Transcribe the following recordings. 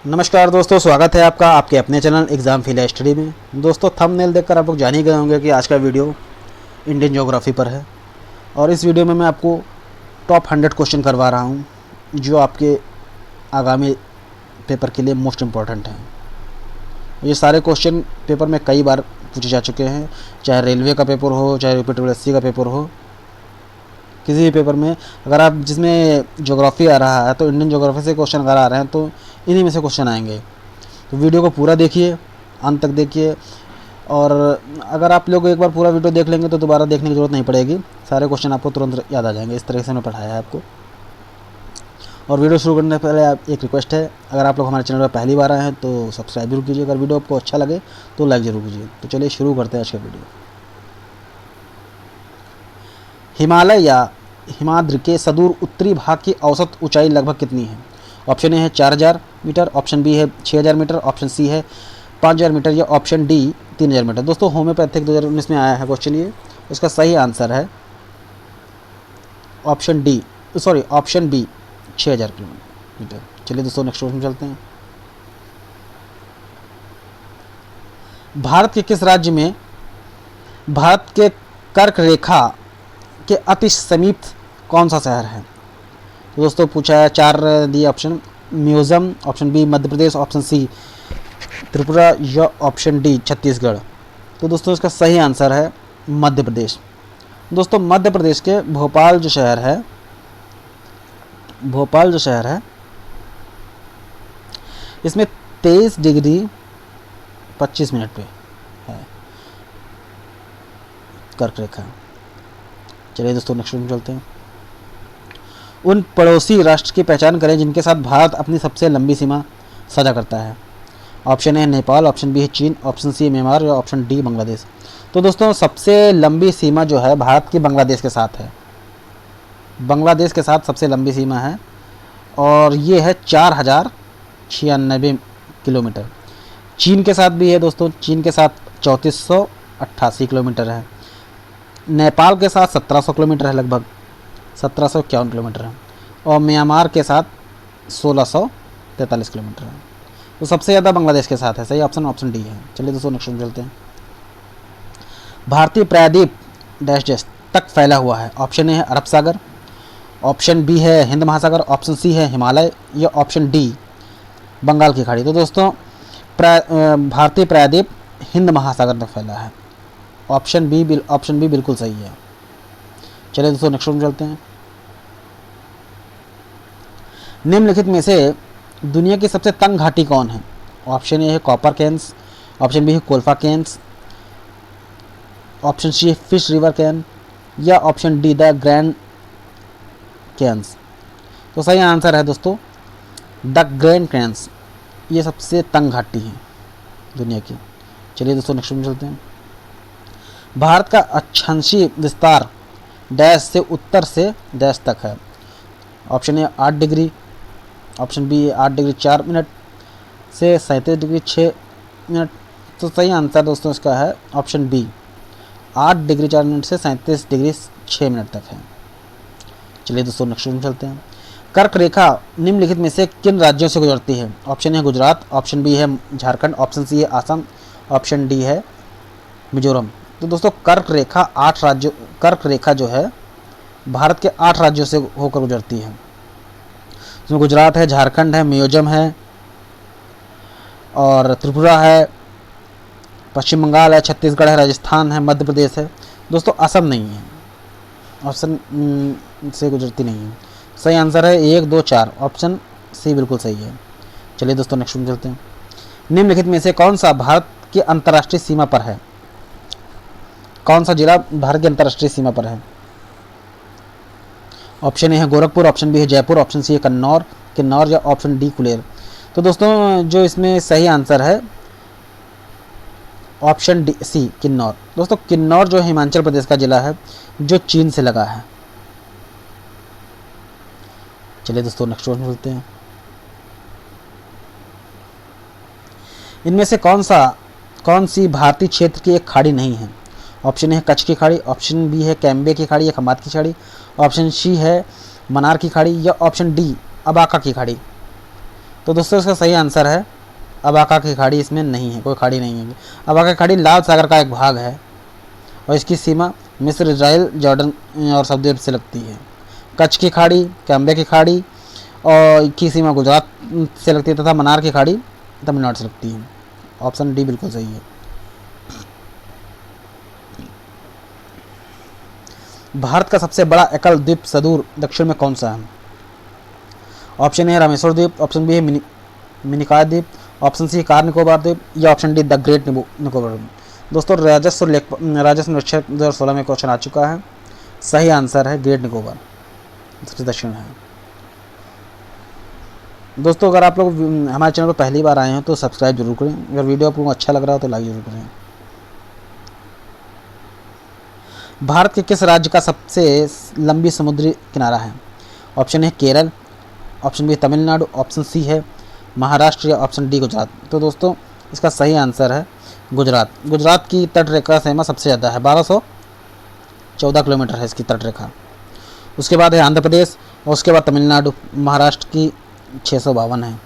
नमस्कार दोस्तों, स्वागत है आपका आपके अपने चैनल एग्ज़ाम फील स्टडी में। दोस्तों, थंबनेल देखकर आप लोग जान ही गए होंगे कि आज का वीडियो इंडियन ज्योग्राफी पर है। और इस वीडियो में मैं आपको टॉप 100 क्वेश्चन करवा रहा हूं जो आपके आगामी पेपर के लिए मोस्ट इम्पॉर्टेंट हैं। ये सारे क्वेश्चन पेपर में कई बार पूछे जा चुके हैं, चाहे रेलवे का पेपर हो, चाहे यूपीएससी का पेपर हो। किसी भी पेपर में अगर आप जिसमें ज्योग्राफी आ रहा है तो इंडियन ज्योग्राफी से क्वेश्चन अगर आ रहे हैं तो इन्हीं में से क्वेश्चन आएंगे। तो वीडियो को पूरा देखिए, अंत तक देखिए। और अगर आप लोग एक बार पूरा वीडियो देख लेंगे तो दोबारा देखने की ज़रूरत नहीं पड़ेगी, सारे क्वेश्चन आपको तुरंत याद आ जाएंगे। इस तरह से मैं पढ़ाया है आपको। और वीडियो शुरू करने से पहले एक रिक्वेस्ट है, अगर आप लोग हमारे चैनल पर पहली बार आए हैं तो सब्सक्राइब जरूर कीजिए। अगर वीडियो आपको अच्छा लगे तो लाइक ज़रूर कीजिए। तो चलिए शुरू करते हैं आज का वीडियो। हिमालय या हिमाद्रि के सुदूर उत्तरी भाग की औसत ऊंचाई लगभग कितनी है? ऑप्शन ए है 4000 मीटर, ऑप्शन बी है 6000 मीटर, ऑप्शन सी है 5000 मीटर या ऑप्शन डी 3000 मीटर। दोस्तों, होम्योपैथिक 2019 में आया है क्वेश्चन ये। इसका सही आंसर है option D, sorry option B 6000 metre. चलिए दोस्तों, नेक्स्ट क्वेश्चन चलते हैं। भारत के किस राज्य में भारत के कर्क रेखा के अति समीप कौन सा शहर है? तो दोस्तों पूछा है, 4 दिए option. Museum, option B Madhya Pradesh, option C Tripura या ऑप्शन डी छत्तीसगढ़। तो दोस्तों इसका सही आंसर है मध्य प्रदेश। दोस्तों, मध्य प्रदेश के भोपाल जो शहर है इसमें 23 डिग्री 25 मिनट पे है कर्क रेखा। चलिए दोस्तों, नेक्स्ट में चलते हैं। उन पड़ोसी राष्ट्र की पहचान करें जिनके साथ भारत अपनी सबसे लंबी सीमा साझा करता है। Option A Nepal, option B है चीन, ऑप्शन सी म्यांमार या ऑप्शन डी बांग्लादेश। तो दोस्तों, सबसे लंबी सीमा जो है भारत की बांग्लादेश के साथ है। बांग्लादेश के साथ सबसे लंबी सीमा है और ये है 4096 किलोमीटर। चीन के साथ भी है दोस्तों, चीन के साथ 3488 किलोमीटर है। नेपाल के साथ 1700 किलोमीटर है, लगभग 1751 किलोमीटर है। और म्यांमार के साथ 1643 किलोमीटर है। तो सबसे ज़्यादा बांग्लादेश के साथ है। सही ऑप्शन डी है। चलिए दोस्तों, नेक्स्ट चलते हैं। भारतीय प्रायद्वीप डैश डैश तक फैला हुआ है। ऑप्शन ए है अरब सागर, ऑप्शन बी है हिंद महासागर, ऑप्शन सी है हिमालय या ऑप्शन डी बंगाल की खाड़ी। तो दोस्तों, भारतीय प्रायद्वीप हिंद महासागर तक फैला है। ऑप्शन बी बिल्कुल सही है। चलिए दोस्तों, नेक्स्ट चलते हैं। निम्नलिखित में से दुनिया की सबसे तंग घाटी कौन है? ऑप्शन ए है कॉपर कैंस, ऑप्शन बी है कोल्फा कैंस, ऑप्शन सी है फिश रिवर कैन या option D the Grand Canyons. तो सही आंसर है दोस्तों द ग्रैंड कैंस। ये सबसे तंग घाटी है दुनिया की। चलिए दोस्तों, नेक्स्ट चलते हैं। भारत का अक्षांशीय विस्तार डैश से उत्तर से डैश तक है। Option A 8 degree, option B 8 degree 4 minute से 37 डिग्री 6 मिनट। तो सही आंसर दोस्तों इसका है ऑप्शन बी 8 डिग्री 4 मिनट से 37 डिग्री 6 मिनट तक है। चलिए दोस्तों, नेक्स्ट चलते हैं। कर्क रेखा निम्नलिखित में से किन राज्यों से गुजरती है? ऑप्शन है गुजरात, ऑप्शन बी है झारखंड, ऑप्शन सी है आसाम, ऑप्शन डी है मिजोरम। तो दोस्तों, कर्क रेखा जो है भारत के 8 राज्यों से होकर गुजरती है। इसमें गुजरात है, झारखंड है, मिजोरम है और त्रिपुरा है, पश्चिम बंगाल है, छत्तीसगढ़ है, राजस्थान है, मध्य प्रदेश है। दोस्तों, असम नहीं है, ऑप्शन से गुजरती नहीं है। सही आंसर है 1 2 4, ऑप्शन सी बिल्कुल सही है। चलिए दोस्तों, नेक्स्ट में चलते हैं। निम्नलिखित में से कौन सा भारत की अंतर्राष्ट्रीय सीमा पर है? कौन सा जिला भारत की अंतर्राष्ट्रीय सीमा पर है? ऑप्शन ए है गोरखपुर, ऑप्शन बी है जयपुर, ऑप्शन सी है किन्नौर या ऑप्शन डी कुलेर। तो दोस्तों, जो इसमें सही आंसर है ऑप्शन डी सी किन्नौर। दोस्तों, किन्नौर जो हिमाचल प्रदेश का जिला है जो चीन से लगा है। चलिए दोस्तों, नेक्स्ट क्वेश्चन चलते हैं। इनमें से कौन सी भारतीय क्षेत्र की एक खाड़ी नहीं है? ऑप्शन ए है कच्छ की खाड़ी, ऑप्शन बी है कैम्बे की खाड़ी या खमात की खाड़ी, ऑप्शन सी है मनार की खाड़ी या ऑप्शन डी अबाका की खाड़ी। तो दोस्तों इसका सही आंसर है अबाका की खाड़ी, इसमें नहीं है, कोई खाड़ी नहीं है। अबाका की खाड़ी लाल सागर का एक भाग है और इसकी सीमा मिस्र, इजराइल, जॉर्डन और सऊदी अरब से लगती है। कच्छ की खाड़ी, कैम्बे की खाड़ी और की सीमा गुजरात से लगती है तथा मन्नार की खाड़ी तमिलनाडु से लगती है। ऑप्शन डी बिल्कुल सही है। भारत का सबसे बड़ा एकल द्वीप सुदूर दक्षिण में कौन सा है? ऑप्शन ए है रामेश्वर द्वीप, ऑप्शन बी है मिनिकॉय द्वीप, ऑप्शन सी कार निकोबार द्वीप या option D the great Nicobar द्वीप। दोस्तों राजस्व निरीक्षक 2016 में क्वेश्चन आ चुका है। सही आंसर है ग्रेट निकोबार, सबसे दक्षिण है। दोस्तों अगर आप लोग हमारे चैनल पर पहली बार आए हैं तो सब्सक्राइब जरूर करें। अगर वीडियो आपको अच्छा लग रहा हो तो लाइक जरूर करें। भारत के किस राज्य का सबसे लंबी समुद्री किनारा है? ऑप्शन है Kerala, option B Tamil Nadu, option C है महाराष्ट्र या ऑप्शन डी गुजरात। तो दोस्तों इसका सही आंसर है गुजरात। गुजरात की तट रेखा सीमा सबसे ज़्यादा है, 1214 किलोमीटर है इसकी तट रेखा। उसके बाद है आंध्र प्रदेश और उसके बाद तमिलनाडु, महाराष्ट्र की 652 है।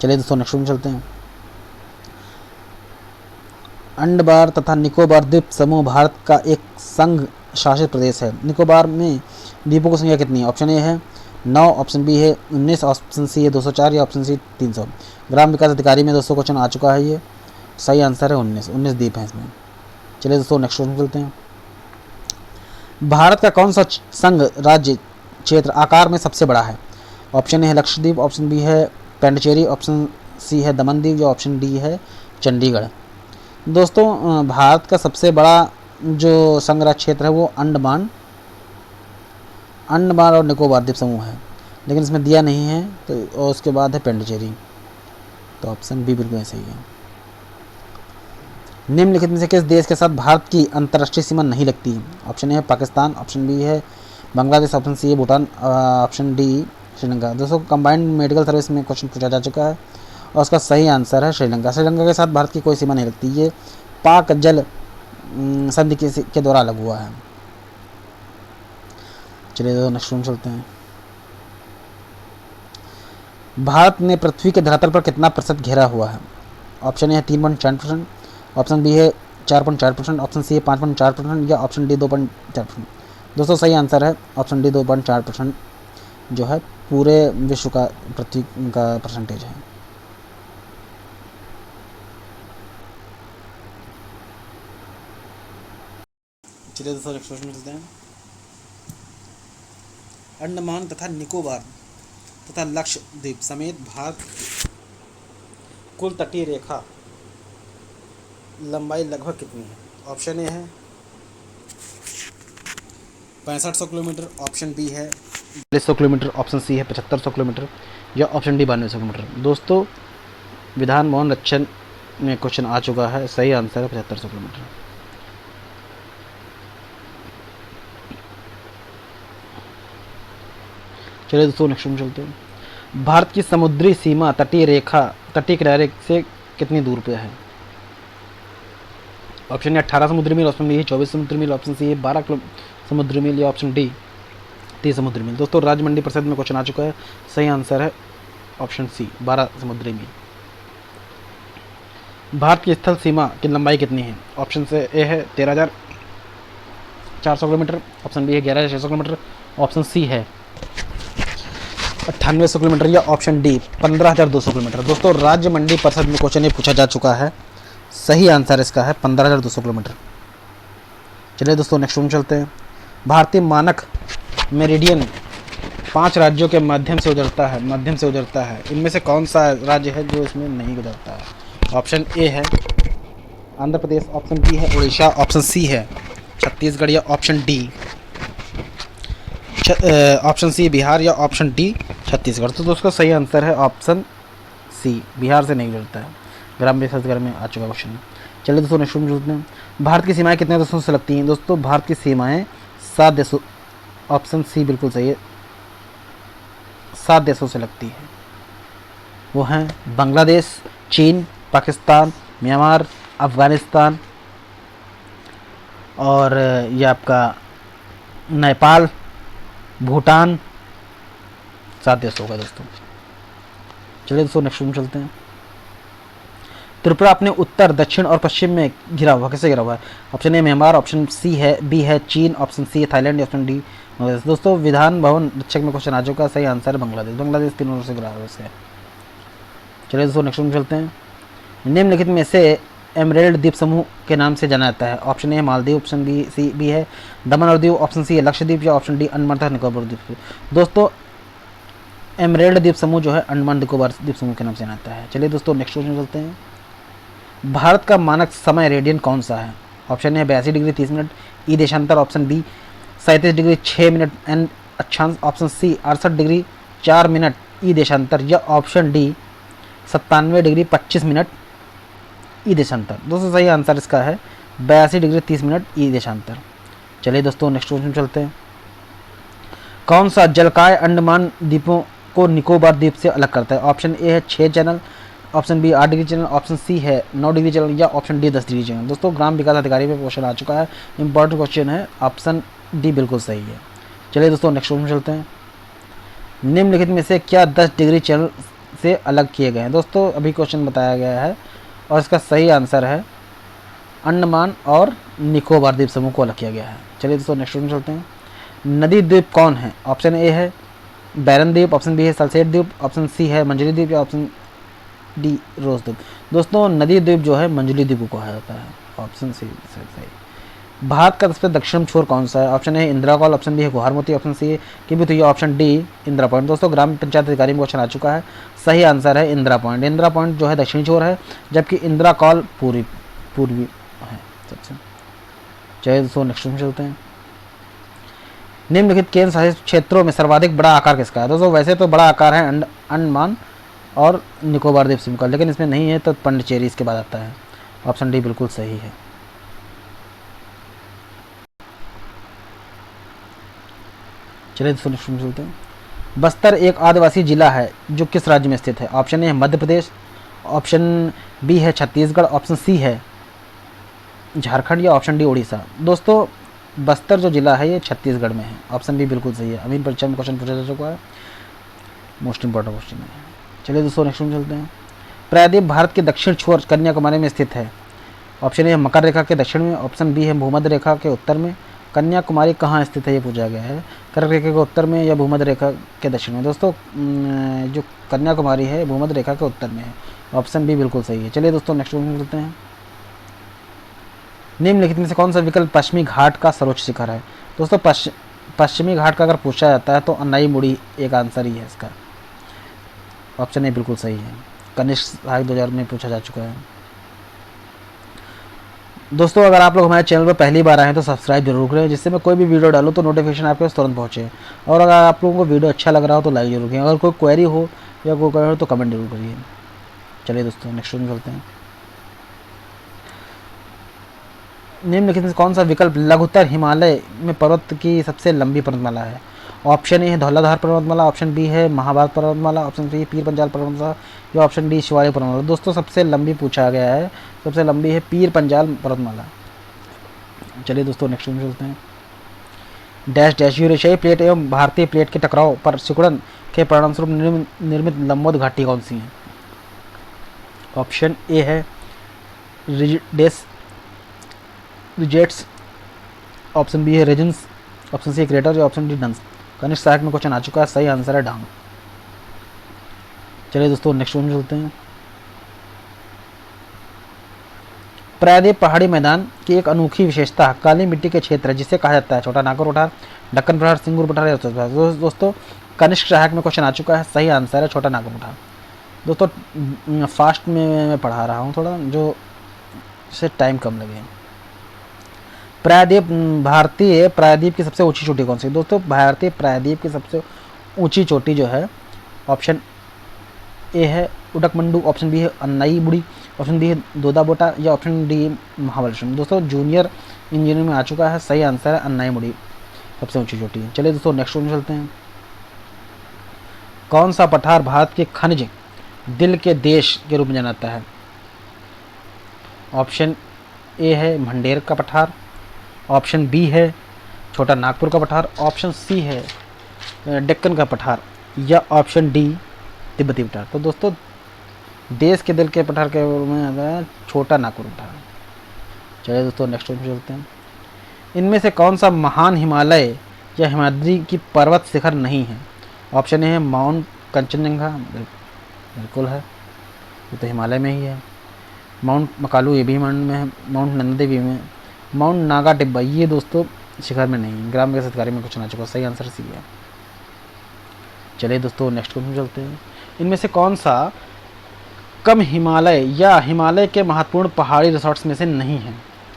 चलिए दोस्तों नेक्स्ट में चलते हैं। अंडमान तथा निकोबार द्वीप समूह भारत का एक संघ शासित प्रदेश है। निकोबार में द्वीपों की संख्या कितनी है? ऑप्शन ए है 9, ऑप्शन बी है 19, ऑप्शन सी है 204 या ऑप्शन सी 300। ग्राम विकास अधिकारी में दोस्तों क्वेश्चन आ चुका है। ये सही आंसर है 19 द्वीप हैं इसमें। चलिए दोस्तों नेक्स्ट क्वेश्चन चलते हैं। भारत का कौन सा संघ राज्य क्षेत्र आकार में सबसे बड़ा है? ऑप्शन ए है लक्षद्वीप, ऑप्शन बी है पांडिचेरी, ऑप्शन सी है दमन द्वीप या ऑप्शन डी है चंडीगढ़। दोस्तों भारत का सबसे बड़ा जो संघ राज्य क्षेत्र है वो अंडमान और निकोबार द्वीप समूह है, लेकिन इसमें दिया नहीं है। तो और उसके बाद है पांडिचेरी, तो ऑप्शन बी बिल्कुल सही है। निम्नलिखित में से किस देश के साथ भारत की अंतर्राष्ट्रीय सीमा नहीं लगती? ऑप्शन ए है पाकिस्तान, ऑप्शन बी है बांग्लादेश, ऑप्शन सी है भूटान, ऑप्शन डी श्रीलंका। दोस्तों कंबाइंड मेडिकल सर्विस में क्वेश्चन पूछा जा चुका है और उसका सही आंसर है श्रीलंका। श्रीलंका के साथ भारत की कोई सीमा नहीं लगती, ये पाक जल संधि के द्वारा अलग हुआ है। चलिए तो नेक्स्ट में चलते हैं। भारत ने पृथ्वी के धरातल पर कितना प्रतिशत घेरा हुआ है? ऑप्शन ए है 3.4%, ऑप्शन बी है 4.4%, ऑप्शन सी है 5.4% या ऑप्शन डी 2.4%। दोस्तों सही आंसर है ऑप्शन डी 2.4% जो है पूरे विश्व का पृथ्वी का परसेंटेज है। चलिए दोस्तों नेक्स्ट क्वेश्चन चलते हैं। अंडमान तथा निकोबार तथा लक्षद्वीप समेत भारत कुल तटीय रेखा लंबाई लगभग कितनी है? ऑप्शन ए है 6500 किलोमीटर, ऑप्शन बी है 4200 किलोमीटर, ऑप्शन सी है 7500 किलोमीटर या ऑप्शन डी 9200 किलोमीटर। दोस्तों विधान भवन रक्षण में क्वेश्चन आ चुका है। सही आंसर है 7500 किलोमीटर। चलिए दोस्तों नेक्स्ट में चलते हैं। भारत की समुद्री सीमा तटीय किनारे से कितनी दूर पे है? ऑप्शन ए 18 समुद्री मील, ऑप्शन बी है 24 समुद्री मील, ऑप्शन सी है 12 समुद्री मील या ऑप्शन डी 30 समुद्री मील। दोस्तों राज्य मंडी परिषद में क्वेश्चन आ चुका है। सही आंसर है ऑप्शन सी 12 समुद्री मील। भारत की स्थल सीमा की लंबाई कितनी है? ऑप्शन से ए है 13,400 किलोमीटर, ऑप्शन बी है 11,600 किलोमीटर, ऑप्शन सी है 9800 किलोमीटर या ऑप्शन डी 15,200 किलोमीटर। दोस्तों राज्य मंडी परिषद में क्वेश्चन ये पूछा जा चुका है। सही आंसर इसका है 15,200 किलोमीटर। चलिए दोस्तों नेक्स्ट में चलते हैं। भारतीय मानक मेरिडियन 5 राज्यों के मध्यम से गुजरता है। इनमें से कौन सा राज्य है जो इसमें नहीं गुजरता है? ऑप्शन ए है आंध्र प्रदेश, ऑप्शन बी है उड़ीसा, ऑप्शन सी है छत्तीसगढ़ या option D option C Bihar या ऑप्शन डी छत्तीसगढ़। तो दोस्तों सही आंसर है ऑप्शन सी, बिहार से नहीं गुजरता है। ग्राम विकास घर में आ चुका क्वेश्चन। चलिए दोस्तों नेक्स्ट में चलते हैं। भारत की सीमाएं कितने देशों से लगती हैं? दोस्तों भारत की सीमाएं 7 देशों, ऑप्शन सी बिल्कुल सही है, 7 देशों से लगती है। वो हैं बांग्लादेश, चीन, पाकिस्तान, म्यांमार, अफ़गानिस्तान और ये आपका नेपाल, भूटान। 7 देश होगा दोस्तों। चलिए दोस्तों नेक्स्ट में चलते हैं। त्रिपुरा अपने उत्तर, दक्षिण और पश्चिम में घिरा हुआ, कैसे घिरा हुआ है? Option A Myanmar, option C है बी है चीन, ऑप्शन सी है थाईलैंड, ऑप्शन डी बांग्लादेश। दोस्तों विधान भवन रक्षक में क्वेश्चन आ चुका है, सही आंसर है बांग्लादेश। बांग्लादेश तीनों से घिरा हुआ है। चलिए दोस्तों नेक्स्ट में चलते हैं। निम्नलिखित में से एमरेल्ड द्वीप समूह के नाम से जाना जाता है? Option A Maldives, option B है दमन और दीव, ऑप्शन सी है लक्षद्वीप, या ऑप्शन डी अंडमान तथा निकोबार द्वीप। दोस्तों एमरेल्ड द्वीप समूह जो है अंडमान निकोबार द्वीप समूह के नाम से जाना जाता है। चलिए दोस्तों नेक्स्ट क्वेश्चन चलते हैं। भारत का मानक समय रेडियन कौन सा है? Option A 82 degree 30 minute E देशांतर, option B 37 degree 6 minute N अक्षांश, option C 68 degree 4 minute E देशांतर, या option D 97 degree 25 minute E देशांतर। दोस्तों सही आंसर इसका है 82 डिग्री 30 मिनट ई देशांतर। चलिए दोस्तों नेक्स्ट क्वेश्चन चलते हैं। कौन सा जलकाय अंडमान द्वीपों को निकोबार द्वीप से अलग करता है? ऑप्शन ए है 6 channel, option B 8 degree channel, option C है 9 डिग्री चैनल, या ऑप्शन डी 10 डिग्री चैनल। दोस्तों ग्राम विकास अधिकारी पे क्वेश्चन आ चुका है, इंपॉर्टेंट क्वेश्चन है, ऑप्शन डी बिल्कुल सही है। चलिए दोस्तों नेक्स्ट क्वेश्चन चलते हैं। निम्नलिखित में से क्या 10 डिग्री चैनल से अलग किए गए हैं? दोस्तों अभी क्वेश्चन बताया गया है और इसका सही आंसर है अंडमान और निकोबार द्वीप समूह को अलग किया गया है। चलिए दोस्तों नेक्स्ट क्वेश्चन चलते हैं। नदी द्वीप कौन है? ऑप्शन ए है बैरन द्वीप, ऑप्शन बी है सल्सेट द्वीप, ऑप्शन सी है मंजुली द्वीप, या ऑप्शन डी रोज द्वीप। दोस्तों नदी द्वीप जो है मंजुली द्वीप को कहा जाता है, ऑप्शन सी सही। भारत का सबसे दक्षिण छोर कौन सा है? Option A Indira Col, option B है गुहारमोती, ऑप्शन सी है किबुत, या ऑप्शन डी इंदिरा पॉइंट। दोस्तों ग्राम पंचायत अधिकारी में क्वेश्चन आ चुका है, सही आंसर है इंदिरा पॉइंट। इंदिरा पॉइंट जो है दक्षिणी छोर है, जबकि इंदिरा कॉल पूर्वी है सबसे। चलिए दोस्तों नेक्स्ट में चलते हैं। निम्नलिखित केंद्र शासित क्षेत्रों में सर्वाधिक बड़ा आकार किसका है? दोस्तों वैसे तो बड़ा आकार है अंडमान और निकोबार द्वीप समूह का, लेकिन इसमें नहीं है तो पंडिचेरी इसके बाद आता है, ऑप्शन डी बिल्कुल सही है। चलिए दोस्तों नेक्स्ट चलते हैं। बस्तर एक आदिवासी जिला है जो किस राज्य में स्थित है? ऑप्शन ए है मध्य प्रदेश, ऑप्शन बी है छत्तीसगढ़, ऑप्शन सी है झारखंड, या ऑप्शन डी उड़ीसा। दोस्तों बस्तर जो जिला है ये छत्तीसगढ़ में है, ऑप्शन बी बिल्कुल सही है। अमीन परीक्षा में क्वेश्चन पूछा जा चुका है, मोस्ट इंपॉर्टेंट क्वेश्चन है। चलिए दोस्तों नेक्स्ट में चलते हैं। प्रायद्वीप भारत के दक्षिण छोर कन्याकुमारी में स्थित है? ऑप्शन ए मकर रेखा के दक्षिण में, ऑप्शन बी है भूमध्य रेखा के उत्तर में। कन्याकुमारी कहाँ स्थित है ये पूछा गया है, कर्क रेखा के उत्तर में या भूमध्य रेखा के दक्षिण में? दोस्तों जो कन्याकुमारी है भूमध्य रेखा के उत्तर में है, ऑप्शन बी बिल्कुल सही है। चलिए दोस्तों नेक्स्ट क्वेश्चन चलते हैं। निम्नलिखित में से कौन सा विकल्प पश्चिमी घाट का सर्वोच्च शिखर है? दोस्तों पश्चिमी घाट का अगर पूछा जाता है तो अन्नाईमुड़ी एक आंसर ही है इसका, ऑप्शन ए बिल्कुल सही है। कनिष्क साहित्य 2000 में पूछा जा चुका है। दोस्तों अगर आप लोग हमारे चैनल पर पहली बार आए हैं तो सब्सक्राइब जरूर करें, जिससे मैं कोई भी वीडियो डालूँ तो नोटिफिकेशन आपके पास तुरंत पहुँचे। और अगर आप लोगों को वीडियो अच्छा लग रहा हो तो लाइक जरूर करें, अगर कोई क्वेरी हो या कोई क्वेरी हो तो कमेंट जरूर करिए। चलिए दोस्तों नेक्स्ट में चलते हैं। निम्नलिखित में कौन सा विकल्प लघुत्तर हिमालय में पर्वत की सबसे लंबी पर्वतमाला है? ऑप्शन ए है धौलाधार पर्वतमाला, ऑप्शन बी है महाभारत पर्वतमाला, ऑप्शन सी पीर पंजाल पर्वतमाला, या ऑप्शन डी शिवालिक पर्वतमाला। दोस्तों सबसे लंबी पूछा गया है, सबसे लंबी है पीर पंजाल पर्वतमाला। चलिए दोस्तों नेक्स्ट में चलते हैं। डैश डैश यूरेशियाई प्लेट एवं भारतीय प्लेट के टकराव पर सिकुड़न के परिणामस्वरूप निर्मित लंबोद घाटी कौन सी है? ऑप्शन ए है रिजेट्स, ऑप्शन बी है रेजिन्स, ऑप्शन सी क्रेटर, या ऑप्शन डी डंस। कनिष्क साहित्य में क्वेश्चन आ चुका है, सही आंसर है डांग। चलिए दोस्तों नेक्स्ट में चलते हैं। प्रायद्वीप पहाड़ी मैदान की एक अनोखी विशेषता काली मिट्टी के क्षेत्र है जिसे कहा जाता है छोटा नागौर पठार, दक्कन पठार, सिंगूर पठार, या उत्तर पठार। दोस्तों कनिष्क सहायक में क्वेश्चन आ चुका है, सही आंसर है छोटा नागौर पठार। दोस्तों फास्ट में मैं पढ़ा रहा हूँ थोड़ा, जो से टाइम कम लगे। भारतीय प्रायद्वीप की सबसे ऊंची चोटी कौन सी? दोस्तों भारतीय प्रायद्वीप की सबसे ऊंची चोटी जो है ऑप्शन ए है उडकमंडू, ऑप्शन बी है अन्नाईमुड़ी, ऑप्शन बी है दोदाबोटा, या ऑप्शन डी महाबलेश्वरम। दोस्तों जूनियर इंजीनियरिंग में आ चुका है, सही आंसर है अन्नाईमुड़ी सबसे ऊंची चोटी है। चलिए दोस्तों नेक्स्ट में चलते हैं। कौन सा पठार भारत के खनिज दिल के देश के रूप में जाना जाता है? ऑप्शन ए है मंडेर का पठार, ऑप्शन बी है छोटा नागपुर का पठार, ऑप्शन सी है डेक्कन का पठार, या ऑप्शन डी तिब्बती पठार। तो दोस्तों देश के दिल के पठार के में आता है छोटा नागपुर पठार। चलिए दोस्तों नेक्स्ट क्वेश्चन चलते हैं। इनमें से कौन सा महान हिमालय या हिमाद्री की पर्वत शिखर नहीं है? ऑप्शन ए है माउंट कंचनजंगा, बिल्कुल है, ये तो हिमालय में ही है। माउंट मकालू ये भी हिमालय में है। माउंट नंदा देवी में। माउंट नागा टिब्बा ये दोस्तों शिखर में नहीं है। ग्राम विकास अधिकारी में क्वेश्चन आ चुका, सही आंसर सी है। चलिए दोस्तों नेक्स्ट क्वेश्चन चलते हैं। इनमें से कौन सा कम हिमालय या हिमालय के महत्वपूर्ण पहाड़ी रिसोर्ट्स में से नहीं है?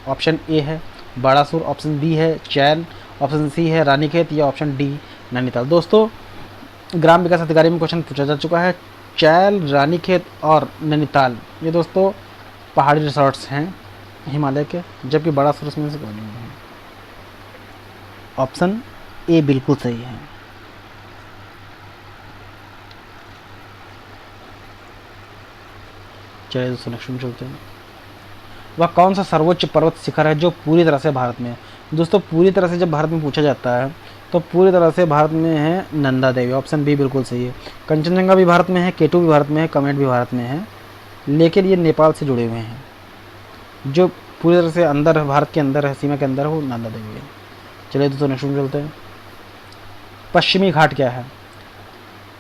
ऑप्शन ए है बाड़ासुर, ऑप्शन बी है चैल, ऑप्शन सी है रानीखेत या ऑप्शन डी नैनीताल। दोस्तों ग्राम विकास अधिकारी में क्वेश्चन पूछा जा चुका है। चैल, रानीखेत और नैनीताल ये दोस्तों पहाड़ी रिसोर्ट्स हैं हिमालय के, जबकि बाड़ासुर उसमें से कोई नहीं है। ऑप्शन ए बिल्कुल सही है। चलिए दोस्तों नेक्स्ट में चलते हैं। वह कौन सा सर्वोच्च पर्वत शिखर है जो पूरी तरह से भारत में है? दोस्तों पूरी तरह से जब भारत में पूछा जाता है तो पूरी तरह से भारत में है नंदा देवी। ऑप्शन बी बिल्कुल सही है। कंचनजंगा भी भारत में है, केटू भी भारत में है, कमेट भी भारत में है, लेकिन ये नेपाल से जुड़े हुए हैं। जो पूरी तरह से अंदर भारत के अंदर है, सीमा के अंदर है, वो नंदा देवी है। चलिए दोस्तों नेक्स्ट में चलते हैं। पश्चिमी घाट क्या है?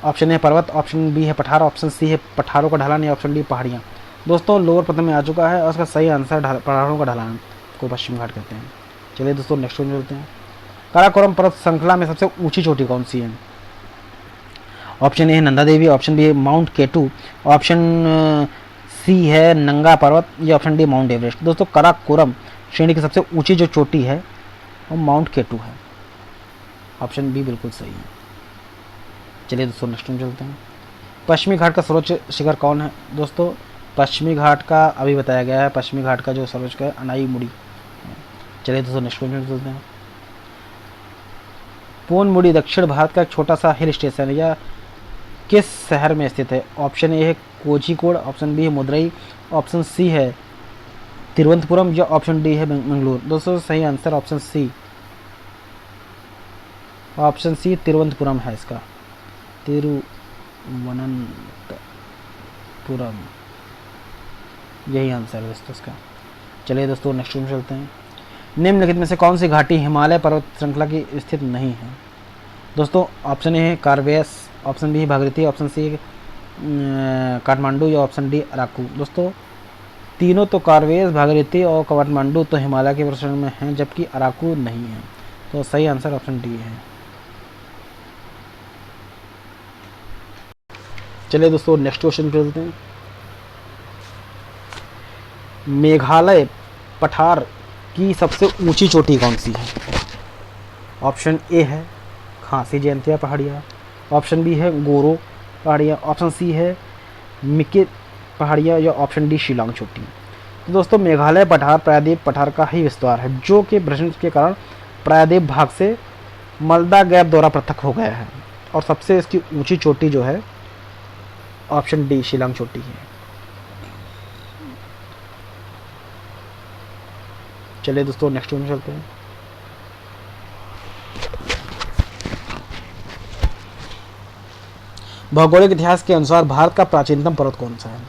ऑप्शन ए पर्वत, ऑप्शन बी है पठार, ऑप्शन सी है पठारों का ढलान या ऑप्शन डी पहाड़ियाँ। दोस्तों लोअर प्रथम में आ चुका है और उसका सही आंसर पहाड़ों का ढलान को पश्चिमी घाट कहते हैं। चलिए दोस्तों नेक्स्ट में चलते हैं। काराकोरम पर्वत श्रृंखला में सबसे ऊंची चोटी कौन सी है? ऑप्शन ए है नंदा देवी, ऑप्शन बी है माउंट केटू, ऑप्शन सी है नंगा पर्वत या ऑप्शन डी माउंट एवरेस्ट। दोस्तों काराकोरम श्रेणी की सबसे ऊंची जो चोटी है वो माउंट केटू है। ऑप्शन बी बिल्कुल सही है। चलिए दोस्तों नेक्स्ट में चलते हैं। पश्चिमी घाट का सर्वोच्च शिखर कौन है? दोस्तों पश्चिमी घाट का अभी बताया गया है। पश्चिमी घाट का जो सर्वोच्च है अनाई मुड़ी। चलिए दोस्तों नेक्स्ट में चलते हैं। पोनमुड़ी दक्षिण भारत का एक छोटा सा हिल स्टेशन है या किस शहर में स्थित है? ऑप्शन ए है कोझिकोड, ऑप्शन बी है मदुरई, ऑप्शन सी है तिरुवनंतपुरम या ऑप्शन डी है मंगलूर। दोस्तों सही answer option C, option C Thiruvananthapuram है इसका। तिरुवनंतपुरम यही आंसर है दोस्तों इसका। चलिए दोस्तों नेक्स्ट में चलते हैं। निम्नलिखित में से कौन सी घाटी हिमालय पर्वत श्रृंखला की स्थित नहीं है? दोस्तों ऑप्शन ए है कार्वेस, ऑप्शन बी है भागीरथी, ऑप्शन सी है काठमांडू या ऑप्शन डी अराकू। दोस्तों तीनों तो कार्वेस, भागीरथी और काठमांडू तो हिमालय के प्रश्न में हैं, जबकि अराकू नहीं है। तो सही आंसर ऑप्शन डी है। चलिए दोस्तों नेक्स्ट क्वेश्चन पे चलते हैं। मेघालय पठार की सबसे ऊंची चोटी कौन सी है? ऑप्शन ए है खासी जयंतिया पहाड़ियाँ, ऑप्शन बी है गोरो पहाड़ियाँ, ऑप्शन सी है मिकित पहाड़ियाँ या ऑप्शन डी शिलांग चोटी। तो दोस्तों मेघालय पठार प्रायद्वीप पठार का ही विस्तार है, जो कि भ्रष्ट के कारण प्रायद्वीप भाग से मलदा गैप द्वारा पृथक हो गया है, और सबसे इसकी ऊंची चोटी जो है ऑप्शन डी शिलांग चोटी है। चलिए दोस्तों नेक्स्ट में चलते हैं। भौगोलिक इतिहास के अनुसार भारत का प्राचीनतम पर्वत कौन सा है?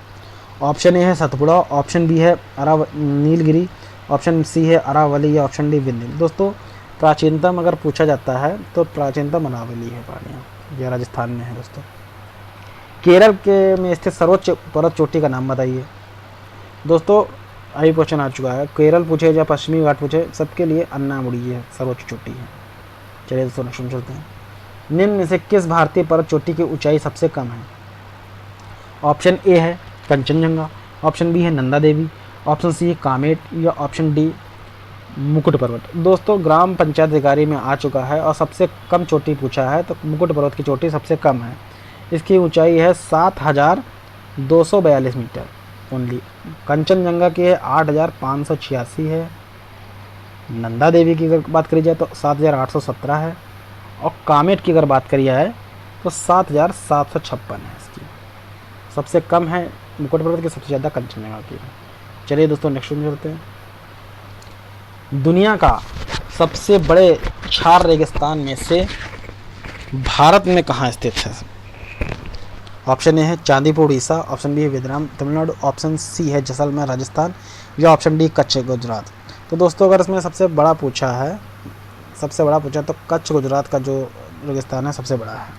ऑप्शन ए है सतपुड़ा, ऑप्शन बी है नीलगिरी, ऑप्शन सी है अरावली या ऑप्शन डी विंध्य। दोस्तों प्राचीनतम अगर पूछा जाता है तो प्राचीनतम अरावली है पहाड़ियाँ, यह राजस्थान में है। दोस्तों केरल के में स्थित सर्वोच्च पर्वत चोटी का नाम बताइए। दोस्तों अभी क्वेश्चन आ चुका है, केरल पूछे या पश्चिमी घाट पूछे, सबके लिए अन्नामुड़ी है सर्वोच्च चोटी है। चलिए दोस्तों नेक्स्ट चलते हैं। निम्न में से किस भारतीय पर्वत चोटी की ऊंचाई सबसे कम है? ऑप्शन ए है कंचनजंगा, ऑप्शन बी है नंदा देवी, ऑप्शन सी है कामेट या ऑप्शन डी मुकुट पर्वत। दोस्तों ग्राम पंचायत अधिकारी में आ चुका है और सबसे कम चोटी पूछा है, तो मुकुट पर्वत की चोटी सबसे कम है। इसकी ऊंचाई है 7,242 मीटर ओनली। कंचनजंगा की है 8,586 है। नंदा देवी की अगर बात करी जाए तो 7,817 है, और कामेट की अगर बात करी जाए तो 7,756 है इसकी। सबसे कम है मुकुट पर्वत की, सबसे ज़्यादा कंचनजंगा की है। चलिए दोस्तों नेक्स्ट में चलते हैं। दुनिया का सबसे बड़े क्षार रेगिस्तान में से भारत में कहाँ स्थित है? ऑप्शन ए है चांदीपुर उड़ीसा, ऑप्शन बी है वेदराम तमिलनाडु, ऑप्शन सी है जैसलमेर राजस्थान, या ऑप्शन डी कच्छ गुजरात। तो दोस्तों अगर इसमें सबसे बड़ा पूछा है तो कच्छ गुजरात का जो रेगिस्तान है सबसे बड़ा है।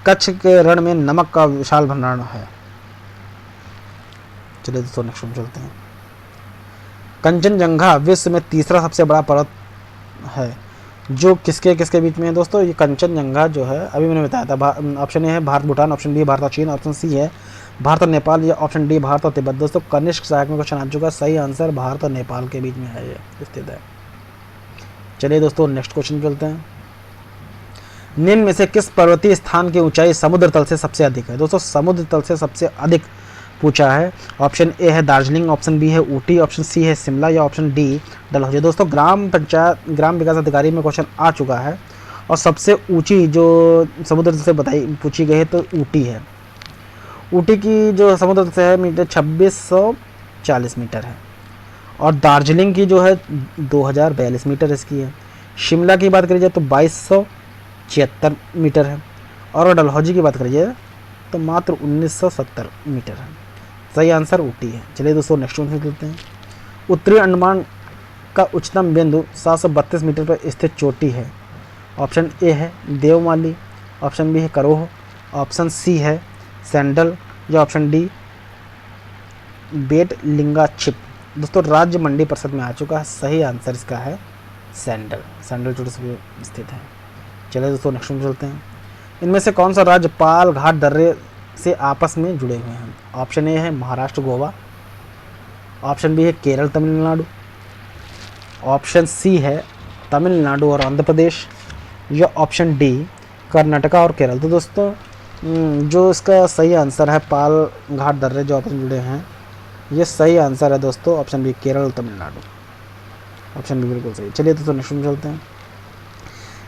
कच्छ के रण में नमक का विशाल भंडार है। चलिए दोस्तों नेक्स्ट में चलते हैं। कंचनजंगा विश्व में तीसरा सबसे बड़ा पर्वत है, जो किसके किसके बीच में है दोस्तों। ये कंचनजंगा जो है अभी मैंने बताया था। ऑप्शन ए है भारत भूटान, ऑप्शन बी भारत और चीन, ऑप्शन सी है भारत और नेपाल, या ऑप्शन डी भारत और तिब्बत। दोस्तों कनिष्क सहायक में क्वेश्चन आ चुका है, सही आंसर भारत और नेपाल के बीच में है ये स्थित है। चलिए दोस्तों नेक्स्ट क्वेश्चन चलते हैं। निम्न में से किस पर्वतीय स्थान की ऊंचाई समुद्र तल से सबसे अधिक है। दोस्तों समुद्र तल से सबसे अधिक पूछा है। ऑप्शन ए है दार्जिलिंग, ऑप्शन बी है ऊटी, ऑप्शन सी है शिमला, या ऑप्शन डी डलहौजी। दोस्तों ग्राम विकास अधिकारी में क्वेश्चन आ चुका है और सबसे ऊंची जो समुद्र से पूछी गई है तो ऊटी है। ऊटी की जो समुद्र से है मीटर 2640 मीटर है, और दार्जिलिंग की जो है 2042 मीटर इसकी है। शिमला की बात करी जाए तो 2276 मीटर है, और डलहौजी की बात करी जाए तो मात्र 1970 मीटर है। सही आंसर ऊटी है। चलिए दोस्तों नेक्स्ट वन चलते हैं। उत्तरी अंडमान का उच्चतम बिंदु 732 मीटर पर स्थित चोटी है। ऑप्शन ए है देवमाली, ऑप्शन बी है करोह, ऑप्शन सी है सैंडल, या ऑप्शन डी बेट लिंगाछिप। दोस्तों राज्य मंडी परिषद में आ चुका है। सही आंसर इसका है सैंडल चोटी से स्थित है। चलिए दोस्तों नेक्स्ट में चलते हैं। इनमें से कौन सा राज्य पाल घाट दर्रे से आपस में जुड़े हुए हैं। ऑप्शन ए है महाराष्ट्र गोवा, ऑप्शन बी है केरल तमिलनाडु, ऑप्शन सी है तमिलनाडु और आंध्र प्रदेश, या ऑप्शन डी कर्नाटका और केरल। तो दोस्तों जो इसका सही आंसर है पाल घाट दर्रे जो आपस में जुड़े हैं, ये सही आंसर है दोस्तों option B Kerala Tamil Nadu. Option B बिल्कुल सही। चलिए दोस्तों नेक्स्ट में चलते हैं।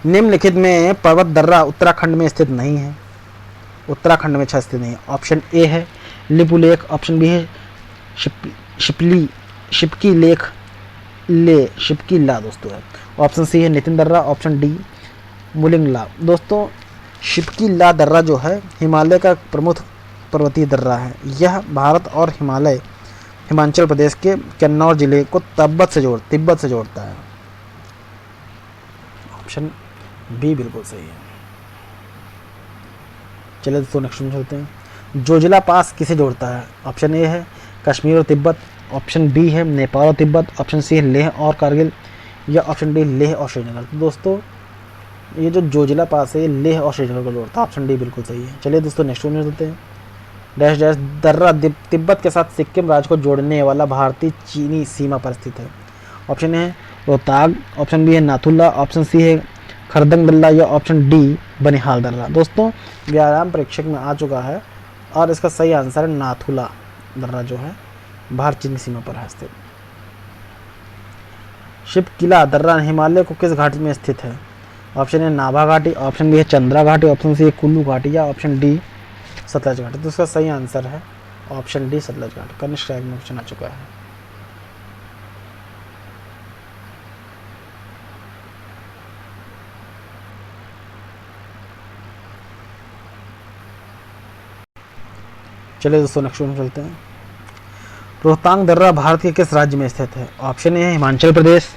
निम्नलिखित में पर्वत दर्रा उत्तराखंड में स्थित नहीं है। उत्तराखंड में स्थित नहीं है। ऑप्शन ए है लिपुलेख, ऑप्शन बी है शिप्की ला दोस्तों है, ऑप्शन सी है नितिन दर्रा, ऑप्शन डी मुलिंगला। दोस्तों शिप्की ला दर्रा जो है हिमालय का प्रमुख पर्वतीय दर्रा है। यह भारत और हिमाचल प्रदेश के किन्नौर जिले को तिब्बत से जोड़ता है। ऑप्शन बी बिल्कुल सही है। चलिए दोस्तों नेक्स्ट में चलते हैं। जोजिला पास किसे जोड़ता है। ऑप्शन ए है कश्मीर और तिब्बत, ऑप्शन बी है नेपाल और तिब्बत, ऑप्शन सी है लेह और कारगिल, या ऑप्शन डी लेह और श्रीनगर। तो दोस्तों ये जो जोजिला पास है ये लेह और श्रीनगर को जोड़ता है। ऑप्शन डी बिल्कुल सही है। चलिए दोस्तों नेक्स्ट में चलते हैं। डैश डैश दर्रा तिब्बत के साथ सिक्किम राज्य को जोड़ने वाला भारतीय चीनी सीमा पर स्थित है। ऑप्शन ए है रोहतांग, ऑप्शन बी है नाथुला, ऑप्शन सी है खरदंग दर्रा, या ऑप्शन डी बनिहाल दर्रा। दोस्तों व्यायाम परीक्षक में आ चुका है और इसका सही आंसर है नाथुला दर्रा जो है भारत चीनी सीमा पर है स्थित। शिवकिला दर्रा हिमालय को किस घाटी में स्थित है। ऑप्शन ए नाभा घाटी, ऑप्शन बी है चंद्रा घाटी, ऑप्शन सी है कुल्लू घाटी, या ऑप्शन डी सतलज घाटी। तो इसका सही आंसर है ऑप्शन डी सतलज घाटी। कनिष्क रैंक में क्वेश्चन आ चुका है। चलिए दोस्तों नेक्स्ट में चलते हैं। रोहतांग दर्रा भारत के किस राज्य में स्थित है। ऑप्शन ए है हिमाचल प्रदेश,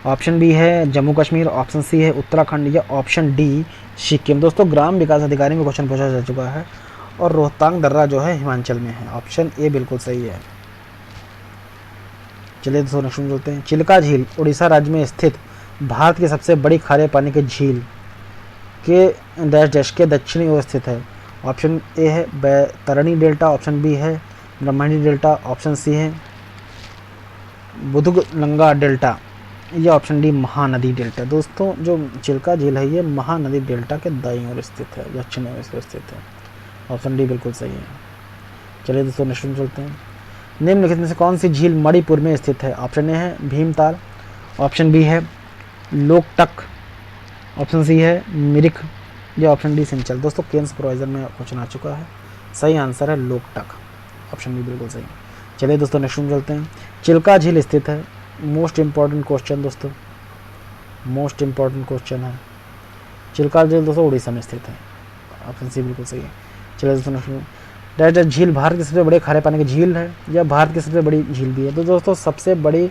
ऑप्शन बी है जम्मू कश्मीर, ऑप्शन सी है उत्तराखंड, या ऑप्शन डी सिक्किम। दोस्तों ग्राम विकास अधिकारी में क्वेश्चन पूछा जा चुका है और रोहतांग दर्रा जो है हिमाचल में है। ऑप्शन ए बिल्कुल सही है। चलिए दोस्तों नेक्स्ट में चलते हैं। चिल्का झील उड़ीसा राज्य में स्थित भारत की सबसे बड़ी खारे पानी की झील के डैश डैश के दक्षिणी ओर स्थित है। ऑप्शन ए है बैतरणी डेल्टा, ऑप्शन बी है ब्रह्मणी डेल्टा, ऑप्शन सी है बुधगंगा डेल्टा, या ऑप्शन डी महानदी डेल्टा। दोस्तों जो चिल्का झील है ये महानदी डेल्टा के दाईं ओर स्थित है, दक्षिण ओर स्थित है। ऑप्शन डी बिल्कुल सही है। चलिए दोस्तों नेक्स्ट में चलते हैं। निम्नलिखित में से कौन सी झील मणिपुर में स्थित है। ऑप्शन ए है भीमताल, ऑप्शन बी है लोकटक, ऑप्शन सी है मिरिक, या ऑप्शन डी सिंचल। दोस्तों केंस प्रोवाइजर में क्वेश्चन आ चुका है। सही आंसर है लोकटक। ऑप्शन बी बिल्कुल सही। चलिए दोस्तों नेक्स्ट में चलते हैं। चिल्का झील स्थित है, मोस्ट इंपॉर्टेंट क्वेश्चन दोस्तों, मोस्ट इंपॉर्टेंट क्वेश्चन है। चिल्का झील दोस्तों उड़ीसा में स्थित है, ऑप्शन सी बिल्कुल सही है। चलिए दोस्तों नेक्स्ट, डायरेक्ट झील भारत की सबसे बड़े खारे पानी की झील है या भारत की सबसे बड़ी झील भी है? तो दोस्तों सबसे बड़ी